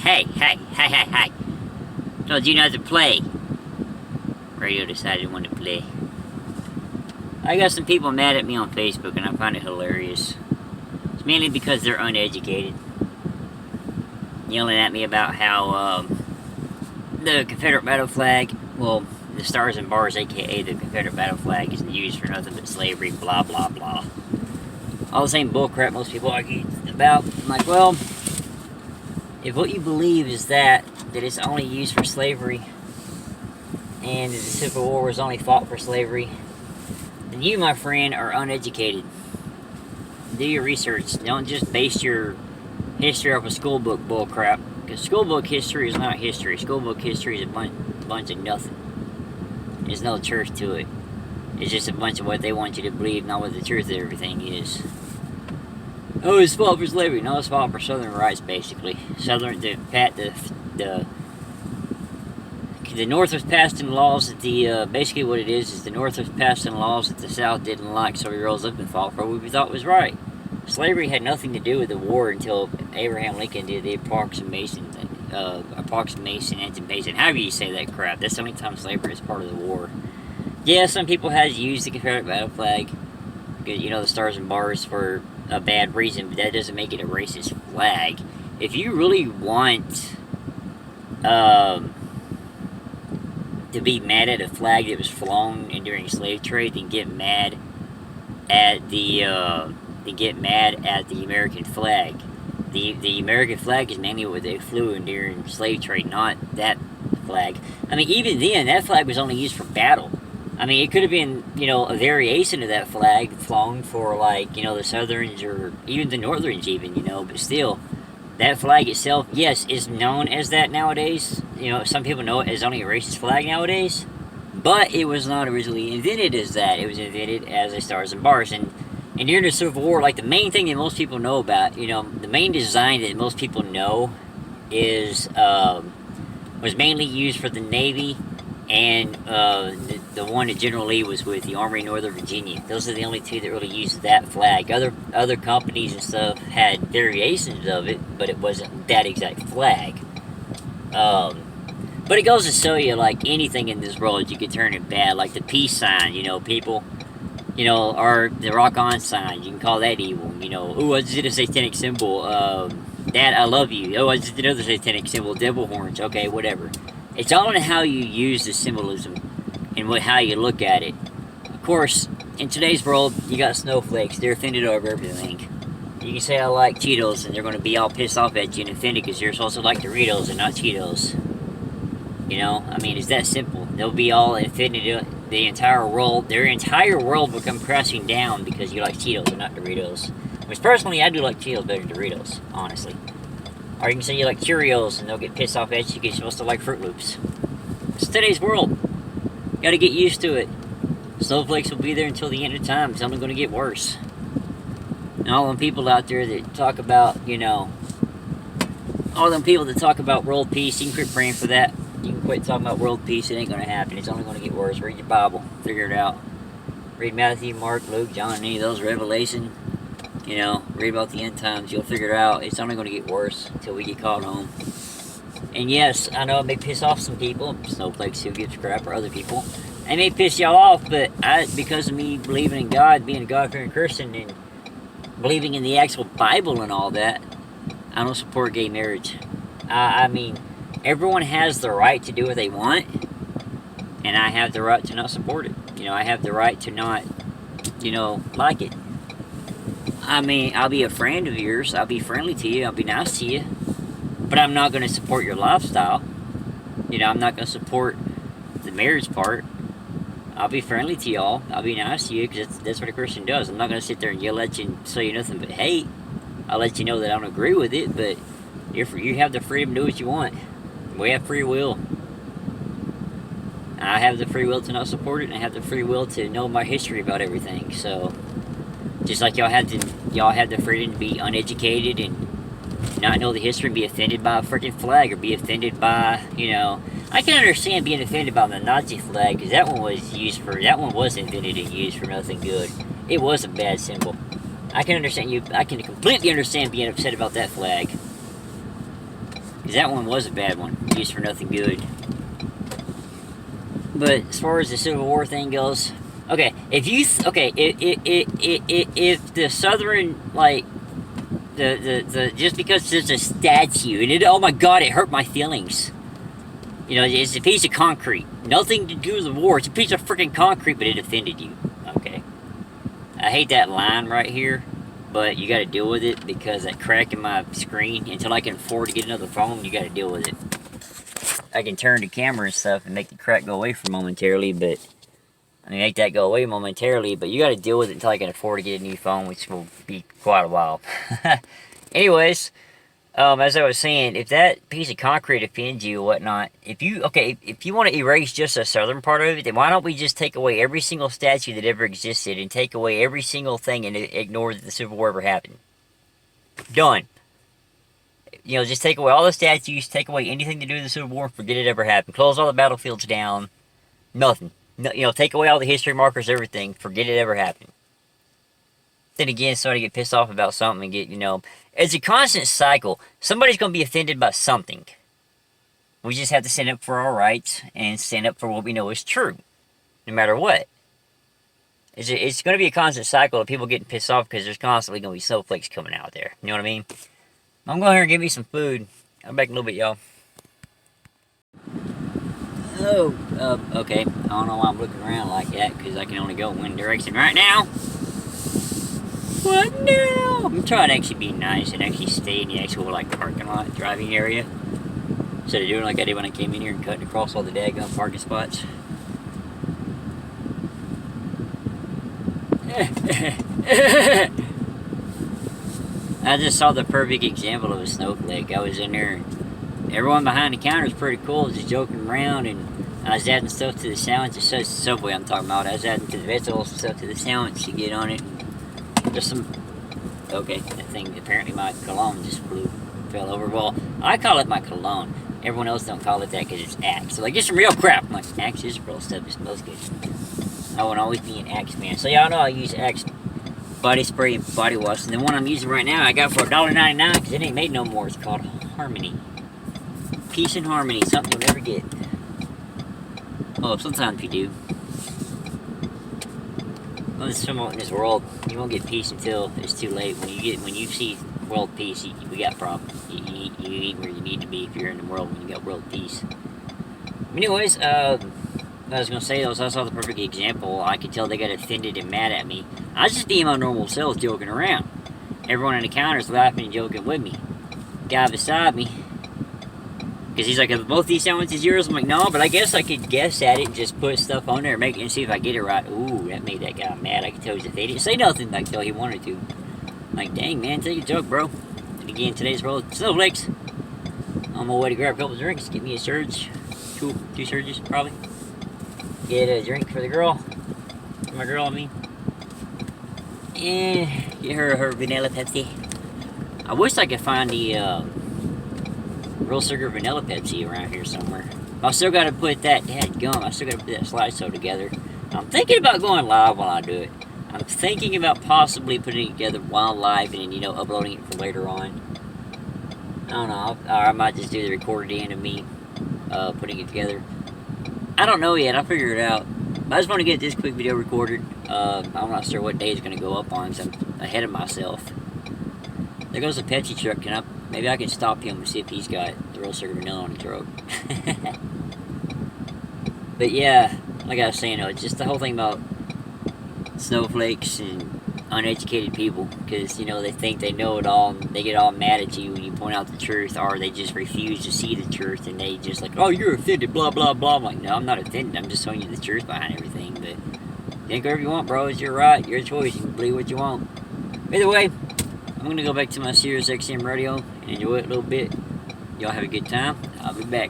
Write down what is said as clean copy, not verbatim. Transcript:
Hey. Told you not to play. Radio decided when to play. I got some people mad at me on Facebook, and I find it hilarious. It's mainly because they're uneducated. Yelling at me about how the Confederate battle flag, well, the stars and bars, aka the Confederate battle flag, isn't used for nothing but slavery, blah, blah, blah. All the same bullcrap most people argue about. I'm like, well, if what you believe is that it's only used for slavery, and that the Civil War was only fought for slavery, then you, my friend, are uneducated. Do your research. Don't just base your history off of school book bullcrap. Because school book history is not history. School book history is a bunch of nothing. There's no truth to it. It's just a bunch of what they want you to believe, not what the truth of everything is. Oh, it's fought for slavery. No, it's fought for Southern rights, basically. The North was passing laws that basically what it is the North was passing laws that the South didn't like, so we rose up and fought for what we thought was right. Slavery had nothing to do with the war until Abraham Lincoln did the approximation, however you say that crap. That's the only time slavery is part of the war. Yeah, some people had used the Confederate battle flag, because, the stars and bars, for a bad reason, but that doesn't make it a racist flag. If you really want to be mad at a flag that was flown during slave trade, then get mad at the American flag. The American flag is mainly what they flew in during slave trade, not that flag. I mean, even then, that flag was only used for battle. I mean, it could have been, a variation of that flag flown for, the Southerns or even the Northerns even, but still, that flag itself, yes, is known as that nowadays. Some people know it as only a racist flag nowadays, but it was not originally invented as that. It was invented as a stars and bars, and during the Civil War, the main thing that most people know about, the main design that most people know is, was mainly used for the Navy, and the one that General Lee was with, the Army of Northern Virginia. Those are the only two that really used that flag. Other companies and stuff had variations of it, but it wasn't that exact flag. But it goes to show you, anything in this world, you can turn it bad. Like the peace sign, people, or the rock on sign, you can call that evil. Ooh, is it a satanic symbol? Dad, I love you. Oh, it's another satanic symbol, devil horns. Okay, whatever. It's all in how you use the symbolism and how you look at it. Of course, in today's world, you got snowflakes. They're offended over everything. You can say I like Cheetos, and they're going to be all pissed off at you and offended because you're supposed to like Doritos and not Cheetos. I mean, it's that simple. They'll be all offended. Their entire world will come crashing down because you like Cheetos and not Doritos. Which, personally, I do like Cheetos better than Doritos, honestly. Or you can say you like Cheerios, and they'll get pissed off at you because you're supposed to like Fruit Loops. It's today's world. Gotta get used to it. Snowflakes will be there until the end of time. It's only going to get worse. And all them people out there that talk about, all them people that talk about world peace, you can quit praying for that. You can quit talking about world peace. It ain't going to happen. It's only going to get worse. Read your Bible. Figure it out. Read Matthew, Mark, Luke, John, any of those, Revelation. Read about the end times. You'll figure it out. It's only going to get worse until we get called home. And yes, I know it may piss off some people. Snowflakes who gives crap, or other people. It may piss y'all off, but because of me believing in God, being a God-fearing Christian, and believing in the actual Bible and all that, I don't support gay marriage. I mean, everyone has the right to do what they want, and I have the right to not support it. I have the right to not, like it. I mean, I'll be a friend of yours. I'll be friendly to you. I'll be nice to you. But I'm not going to support your lifestyle. I'm not going to support the marriage part. I'll be friendly to y'all. I'll be nice to you because that's what a Christian does. I'm not going to sit there and yell at you and say you nothing but hate. I'll let you know that I don't agree with it, but you have the freedom to do what you want. We have free will. I have the free will to not support it, and I have the free will to know my history about everything. So, just like y'all have the freedom to be uneducated and not know the history and be offended by a freaking flag, or be offended by, I can understand being offended by the Nazi flag, because that one was invented and used for nothing good. It was a bad symbol. I can completely understand being upset about that flag. Because that one was a bad one, used for nothing good. But as far as the Civil War thing goes, okay, if the Southern, like, just because there's a statue, and it, oh my god, it hurt my feelings. You know, it's a piece of concrete. Nothing to do with the war. It's a piece of freaking concrete, but it offended you. Okay. I hate that line right here, but you gotta deal with it because that crack in my screen, until I can afford to get another phone, you gotta deal with it. I can turn the camera and stuff and make the crack go away for momentarily, but I mean, make that go away momentarily, but you gotta deal with it until I can afford to get a new phone, which will be quite a while. Anyways, as I was saying, if that piece of concrete offends you or whatnot, if you want to erase just the southern part of it, then why don't we just take away every single statue that ever existed and take away every single thing and ignore that the Civil War ever happened? Done. You know, just take away all the statues, take away anything to do with the Civil War, forget it ever happened. Close all the battlefields down. Nothing. No, you know, take away all the history markers, everything. Forget it ever happened. Then again, somebody get pissed off about something and get, you know, it's a constant cycle. Somebody's going to be offended by something. We just have to stand up for our rights and stand up for what we know is true, no matter what. It's going to be a constant cycle of people getting pissed off because there's constantly going to be snowflakes coming out there. You know what I mean? I'm going here and get me some food. I'll be back in a little bit, y'all. Oh, okay. I don't know why I'm looking around like that because I can only go one direction right now. What now? I'm trying to actually be nice and actually stay in the actual, like, parking lot driving area. Instead of doing like I did when I came in here and cutting across all the daggone parking spots. I just saw the perfect example of a snowflake. I was in there. Everyone behind the counter was pretty cool, just joking around, and I was adding stuff to the sandwich. It's the Subway I'm talking about. I was adding to the vegetables and stuff to the sandwich to get on it. There's some... Okay, that thing, apparently my cologne just fell over. Well, I call it my cologne. Everyone else don't call it that because it's Axe. So like, get some real crap. I'm like, Axe is real stuff. It smells good. I would always be an Axe man. So y'all know I use Axe body spray and body wash. And the one I'm using right now, I got for $1.99 because it ain't made no more. It's called Harmony. Peace and Harmony. Something you'll never get. Well, sometimes you do. Well, there's somewhat in this world, you won't get peace until it's too late. When you see world peace, we got problems. You eat where you need to be if you're in the world when you got world peace. Anyways, what I was gonna say was I saw the perfect example. I could tell they got offended and mad at me. I was just being my normal self, joking around. Everyone on the counter's laughing and joking with me. Guy beside me, because he's like, "Are both these sandwiches yours?" I'm like, "No, but I guess I could guess at it and just put stuff on there and make it and see if I get it right." Ooh, that made that guy mad. I could tell they didn't say nothing like till he wanted to. I'm like, dang man, take a joke, bro. And again, today's world, snowflakes. On my way to grab a couple drinks, get me a surge, two surges probably. Get a drink for the girl, for my girl, I mean. And get her vanilla Pepsi. I wish I could find the real sugar vanilla Pepsi around here somewhere. I still got to put that, I still got to put that slideshow together. I'm thinking about going live while I do it. I'm thinking about possibly putting it together while live and, you know, uploading it for later on. I don't know, I might just do the recorded end of me putting it together. I don't know yet, I'll figure it out. I just want to get this quick video recorded. I'm not sure what day it's going to go up on because I'm ahead of myself. There goes a Pepsi truck. Maybe I can stop him and see if he's got the real sugar vanilla on his road. But yeah, like I was saying, it's just the whole thing about snowflakes and uneducated people, because, you know, they think they know it all, and they get all mad at you when you point out the truth, or they just refuse to see the truth, and they just like, oh, you're offended, blah, blah, blah. I'm like, no, I'm not offended, I'm just showing you the truth behind everything. But think whatever you want, bro, it's your right, your choice, you can believe what you want. Either way, I'm gonna go back to my Sirius XM radio and enjoy it a little bit. Y'all have a good time. I'll be back.